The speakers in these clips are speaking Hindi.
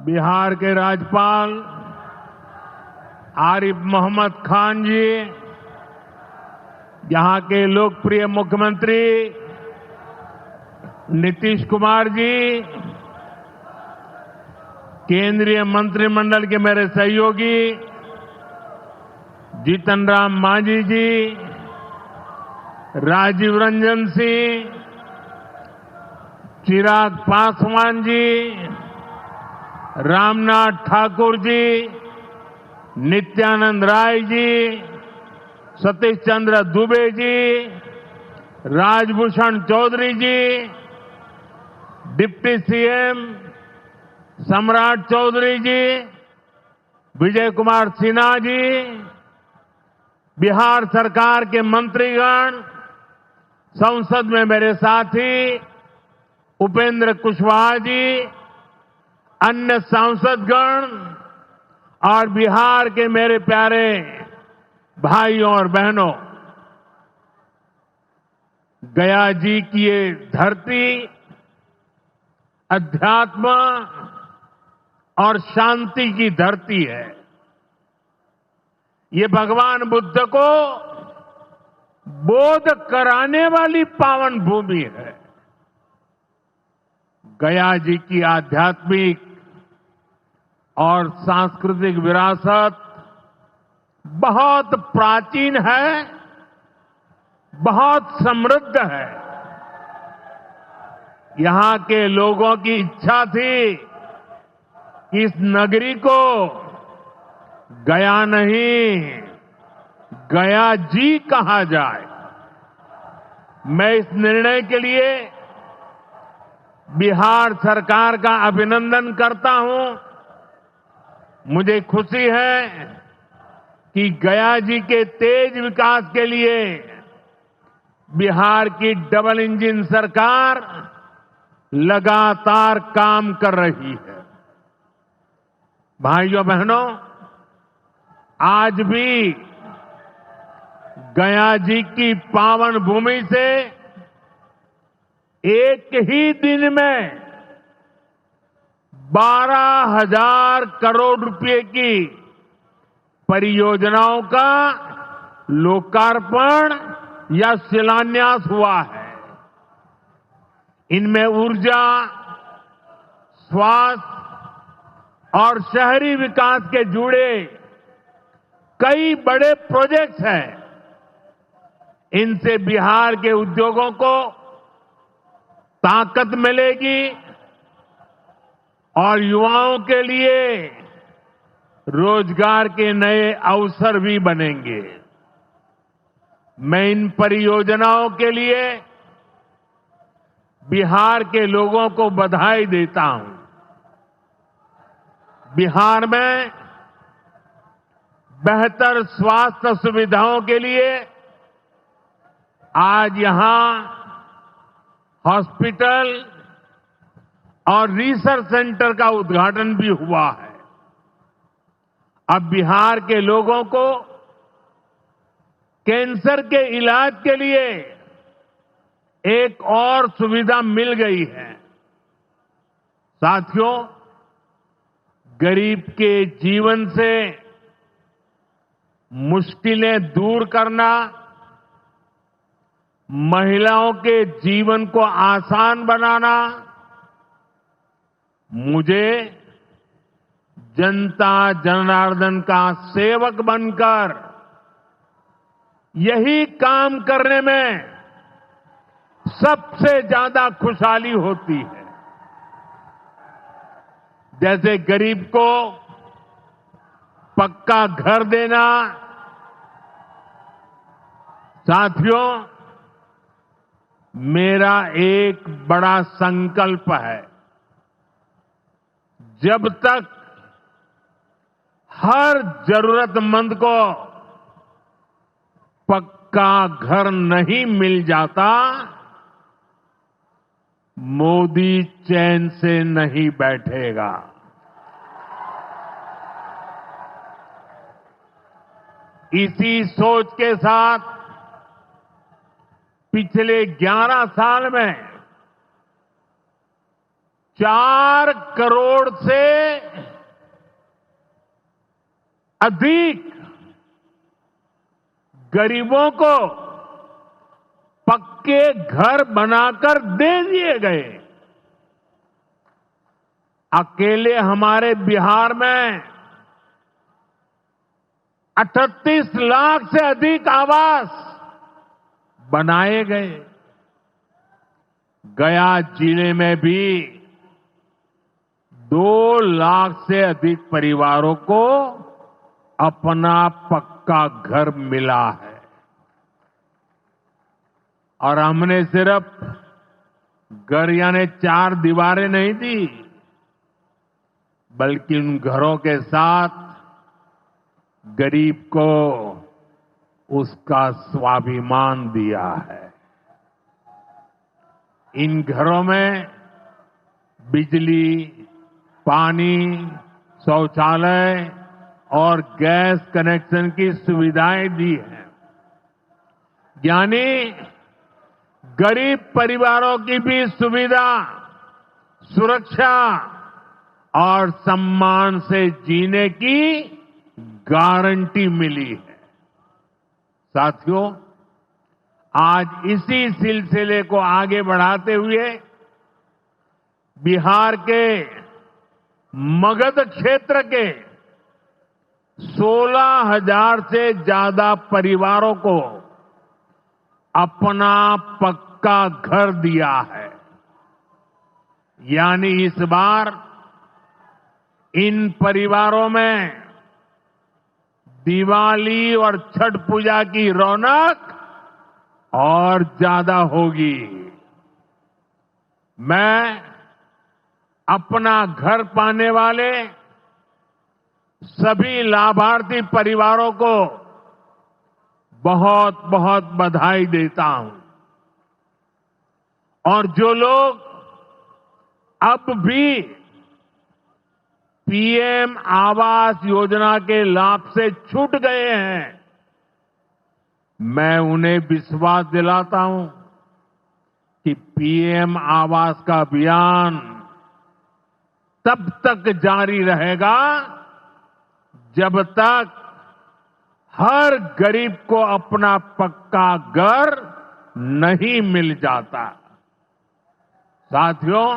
बिहार के राज्यपाल आरिफ मोहम्मद खान जी, यहां के लोकप्रिय मुख्यमंत्री नीतीश कुमार जी, केंद्रीय मंत्रिमंडल के मेरे सहयोगी जीतन राम मांझी जी, राजीव रंजन सिंह, चिराग पासवान जी, रामनाथ ठाकुर जी, नित्यानंद राय जी, सतीश चंद्र दुबे जी, राजभूषण चौधरी जी, डिप्टी सीएम सम्राट चौधरी जी, विजय कुमार सिन्हा जी, बिहार सरकार के मंत्रीगण, संसद में मेरे साथी उपेंद्र कुशवाहा जी, अन्य सांसदगण और बिहार के मेरे प्यारे भाइयों और बहनों, गया जी की ये धरती अध्यात्म और शांति की धरती है। ये भगवान बुद्ध को बोध कराने वाली पावन भूमि है। गया जी की आध्यात्मिक और सांस्कृतिक विरासत बहुत प्राचीन है, बहुत समृद्ध है। यहां के लोगों की इच्छा थी कि इस नगरी को गया नहीं, गया जी कहा जाए। मैं इस निर्णय के लिए बिहार सरकार का अभिनंदन करता हूं। मुझे खुशी है कि गया जी के तेज विकास के लिए बिहार की डबल इंजन सरकार लगातार काम कर रही है। भाइयों बहनों, आज भी गया जी की पावन भूमि से एक ही दिन में 12,000 करोड़ रुपए की परियोजनाओं का लोकार्पण या शिलान्यास हुआ है। इनमें ऊर्जा, स्वास्थ्य और शहरी विकास के जुड़े कई बड़े प्रोजेक्ट्स हैं। इनसे बिहार के उद्योगों को ताकत मिलेगी और युवाओं के लिए रोजगार के नए अवसर भी बनेंगे। मैं इन परियोजनाओं के लिए बिहार के लोगों को बधाई देता हूं। बिहार में बेहतर स्वास्थ्य सुविधाओं के लिए आज यहां हॉस्पिटल और रिसर्च सेंटर का उद्घाटन भी हुआ है। अब बिहार के लोगों को कैंसर के इलाज के लिए एक और सुविधा मिल गई है। साथियों, गरीब के जीवन से मुश्किलें दूर करना, महिलाओं के जीवन को आसान बनाना मुझे जनता जनार्दन का सेवक बनकर यही काम करने में सबसे ज्यादा खुशहाली होती है। जैसे गरीब को पक्का घर देना। साथियों, मेरा एक बड़ा संकल्प है, जब तक हर जरूरतमंद को पक्का घर नहीं मिल जाता, मोदी चैन से नहीं बैठेगा। इसी सोच के साथ पिछले 11 साल में 4 करोड़ से अधिक गरीबों को पक्के घर बनाकर दे दिए गए। अकेले हमारे बिहार में 38 लाख से अधिक आवास बनाए गए। गया जिले में भी 2 लाख से अधिक परिवारों को अपना पक्का घर मिला है। और हमने सिर्फ घर यानी 4 दीवारें नहीं दी, बल्कि उन घरों के साथ गरीब को उसका स्वाभिमान दिया है। इन घरों में बिजली, पानी, शौचालय और गैस कनेक्शन की सुविधाएं दी हैं। यानी गरीब परिवारों की भी सुविधा, सुरक्षा और सम्मान से जीने की गारंटी मिली है। साथियों, आज इसी सिलसिले को आगे बढ़ाते हुए बिहार के मगध क्षेत्र के 16,000 से ज्यादा परिवारों को अपना पक्का घर दिया है। यानी इस बार इन परिवारों में दिवाली और छठ पूजा की रौनक और ज्यादा होगी। मैं अपना घर पाने वाले सभी लाभार्थी परिवारों को बहुत बहुत बधाई देता हूं। और जो लोग अब भी पीएम आवास योजना के लाभ से छूट गए हैं, मैं उन्हें विश्वास दिलाता हूं कि पीएम आवास का अभियान तब तक जारी रहेगा जब तक हर गरीब को अपना पक्का घर नहीं मिल जाता। साथियों,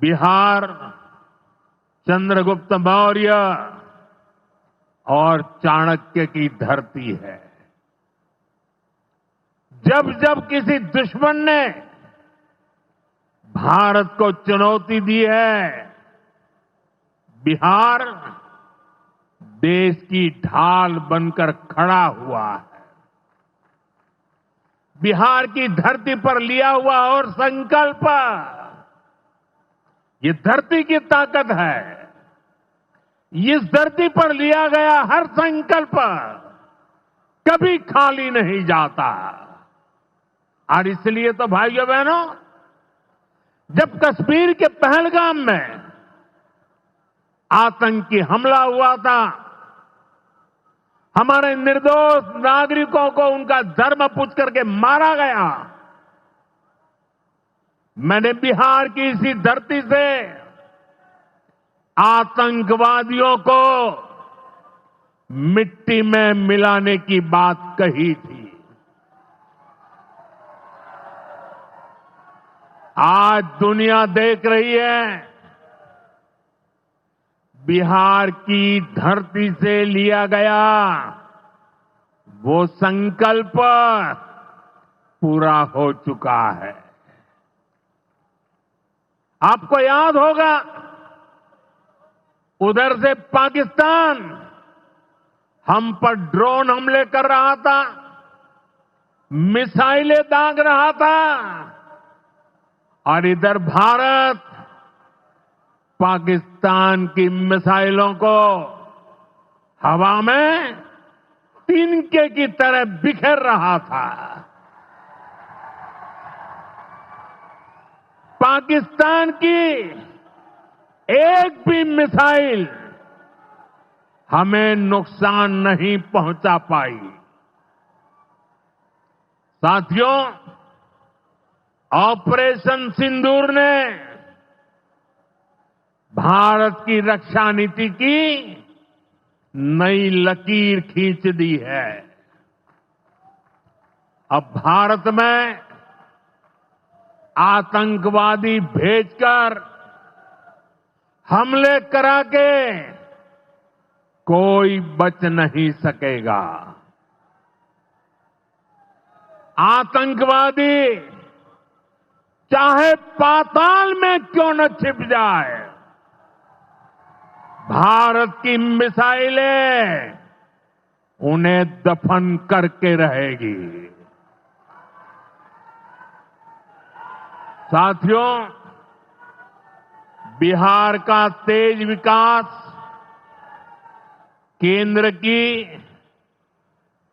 बिहार चंद्रगुप्त मौर्य और चाणक्य की धरती है। जब जब किसी दुश्मन ने भारत को चुनौती दी है, बिहार देश की ढाल बनकर खड़ा हुआ है। बिहार की धरती पर लिया हुआ और संकल्प, ये धरती की ताकत है। इस धरती पर लिया गया हर संकल्प कभी खाली नहीं जाता। और इसलिए तो भाइयों बहनों, जब कश्मीर के पहलगाम में आतंकी हमला हुआ था, हमारे निर्दोष नागरिकों को उनका धर्म पूछ करके मारा गया, मैंने बिहार की इसी धरती से आतंकवादियों को मिट्टी में मिलाने की बात कही थी। आज दुनिया देख रही है, बिहार की धरती से लिया गया वो संकल्प पूरा हो चुका है। आपको याद होगा, उधर से पाकिस्तान हम पर ड्रोन हमले कर रहा था, मिसाइलें दाग रहा था, और इधर भारत पाकिस्तान की मिसाइलों को हवा में तिनके की तरह बिखेर रहा था। पाकिस्तान की एक भी मिसाइल हमें नुकसान नहीं पहुंचा पाई। साथियों, ऑपरेशन सिंदूर ने भारत की रक्षा नीति की नई लकीर खींच दी है। अब भारत में आतंकवादी भेजकर हमले करा के कोई बच नहीं सकेगा। आतंकवादी चाहे पाताल में क्यों न छिप जाए, भारत की मिसाइलें उन्हें दफन करके रहेगी। साथियों, बिहार का तेज विकास केंद्र की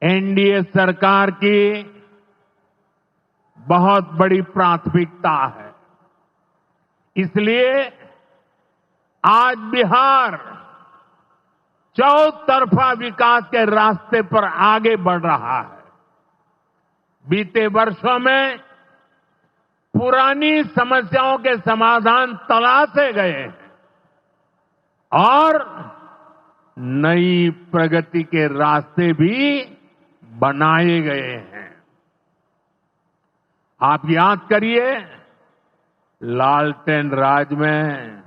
एनडीए सरकार की बहुत बड़ी प्राथमिकता है। इसलिए आज बिहार चौतरफा विकास के रास्ते पर आगे बढ़ रहा है। बीते वर्षों में पुरानी समस्याओं के समाधान तलाशे गए हैं और नई प्रगति के रास्ते भी बनाए गए हैं। आप याद करिए, लालटेन राज में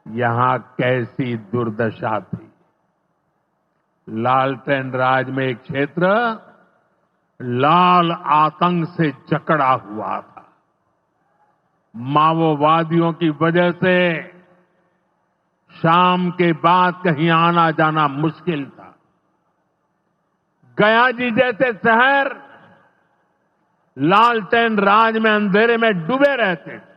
यहां कैसी दुर्दशा थी। लालटेन राज में एक क्षेत्र लाल आतंक से जकड़ा हुआ था। माओवादियों की वजह से शाम के बाद कहीं आना जाना मुश्किल था। गया जी जैसे शहर लालटेन राज में अंधेरे में डूबे रहते थे।